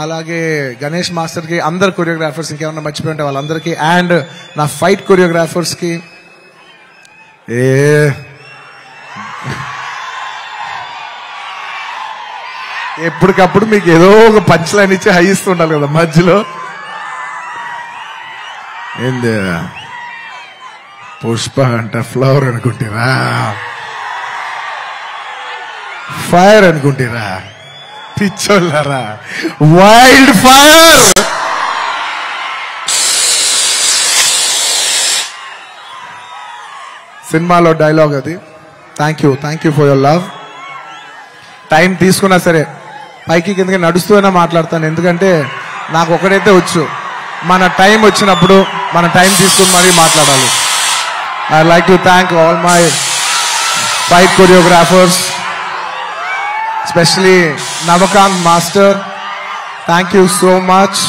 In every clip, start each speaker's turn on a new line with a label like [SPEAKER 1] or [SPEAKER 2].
[SPEAKER 1] అలాగే గణేష్ మాస్టర్ కి, అందరు కొరియోగ్రాఫర్స్, ఇంకేమన్నా మర్చిపోయి ఉంటే వాళ్ళందరికీ, అండ్ నా ఫైట్ కొరియోగ్రాఫర్స్ కి. ఎప్పటికప్పుడు మీకు ఏదో ఒక పంచ్ లైన్ ఇచ్చి హై ఇస్తూ ఉండాలి కదా మధ్యలో. ఏంది పుష్ప అంట ఫ్లవర్ అనుకుంటారా, ఫైర్ అనుకుంటారా, పిచ్చోళ్ళారా, వైల్డ్ ఫైర్. సినిమాలో డైలాగ్ అది. Thank you for your love. Time తీసుకున్నా సరే పైకి కిందకి నడుస్తూనే మాట్లాడతాను, ఎందుకంటే నాకు ఒకటైతే వచ్చు, మన టైం వచ్చినప్పుడు మన టైం తీసుకుని మరీ మాట్లాడాలి. I like to thank all my fight choreographers, especially Navakanth master, thank you so much.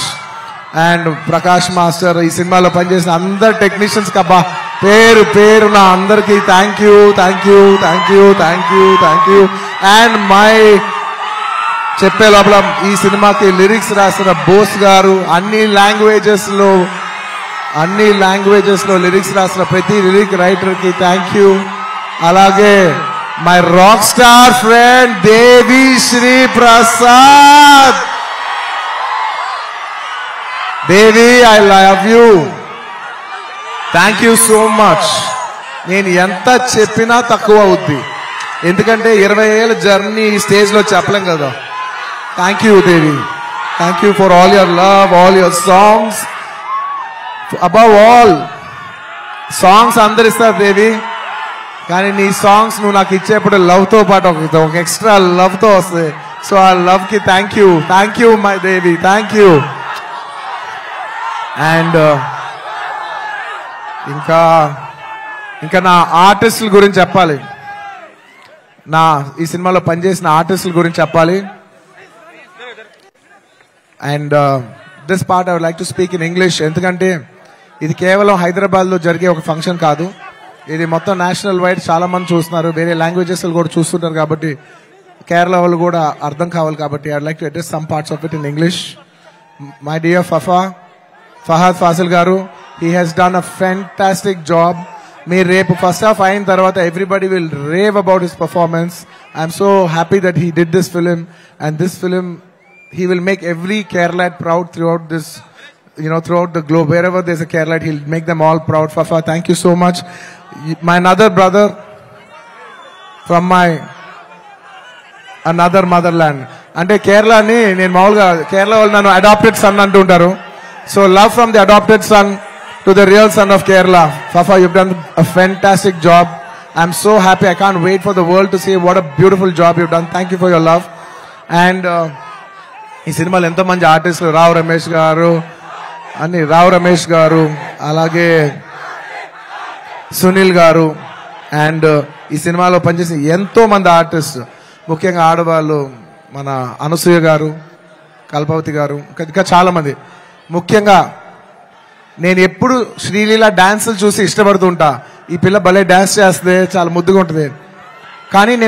[SPEAKER 1] And Prakash master, ఈ సినిమాలో పనిచేసిన అందరు టెక్నీషియన్స్ కబ్బా పేరు పేరున అందరికీ థ్యాంక్ యూ. అండ్ మై చెప్పే లోపల ఈ సినిమాకి లిరిక్స్ రాసిన బోస్ గారు, అన్ని లాంగ్వేజెస్ లో లిరిక్స్ రాసిన ప్రతి లిరిక్ రైటర్ కి థ్యాంక్ యూ. అలాగే my rock star friend Devi Sri Prasad. Devi, I love you, thank you so much. నేను ఎంత చెప్పినా తక్కువ అవుద్ది, ఎందుకంటే 20 ఏళ్ళ జర్నీ ఈ స్టేజ్ లో చెప్పలేం కదా. Thank you Devi, thank you for all your love, all your songs. Above all songs అందరు ఇస్తారు దేవి, కానీ నీ సాంగ్స్ నువ్వు నాకు ఇచ్చేప్పుడు లవ్ తో పాటు ఒక ఎక్స్ట్రా లవ్ తో వస్తాయి. సో ఆ లవ్ కి thank you my Devi, thank you. And ఇంకా నా ఆర్టిస్టుల గురించి చెప్పాలి, ఈ సినిమాలో పనిచేసిన ఆర్టిస్టుల గురించి చెప్పాలి. And this part I would like to speak in English, ఎందుకంటే ఇది కేవలం హైదరాబాద్ లో జరిగే ఒక ఫంక్షన్ కాదు, ఇది మొత్తం నేషనల్ వైడ్ చాలా మంది చూస్తున్నారు, వేరే లాంగ్వేజెస్ కూడా చూస్తుంటారు, కాబట్టి కేరళ వాళ్ళు కూడా అర్థం కావాలి, కాబట్టి I would like to address some parts of it in English. My dear Fahadh Faasil garu, he has done a fantastic job. Me రేపు ఫస్ట్ హాఫ్ అయిన తర్వాత everybody will rave about his performance. I'm so happy that he did this film, and this film he will make every Keralite proud throughout this, throughout the globe. Wherever there's a Keralite, he'll make them all proud. Fafa, thank you so much. My another brother from my another motherland. అంటే కేరళని నేను మామూలుగా కేరళ వాళ్ళు నన్ను adapted sun అంటుంటారు. So love from the adopted son to the real son of Kerala. Fafa, you've done a fantastic job. I'm so happy. I can't wait for the world to see what a beautiful job you've done. Thank you for your love. And ఈ సినిమాలో ఎంతో మంది ఆర్టిస్టులు, రావు రమేష్ గారు, అలాగే సునీల్ గారు, and ఈ సినిమాలో పనిచేసిన ఎంతో మంది ఆర్టిస్ట్, ముఖ్యంగా ఆడవాళ్ళు, మన అనసూయ గారు, కల్పవతి గారు, ఇంకా చాలా మంది. ముఖ్యంగా నేను ఎప్పుడు శ్రీలీల డాన్సులు చూసి ఇష్టపడుతుంటా, ఈ పిల్ల భలే డాన్స్ చేస్తే చాలా ముద్దుగా ఉంటుంది, కానీ నేను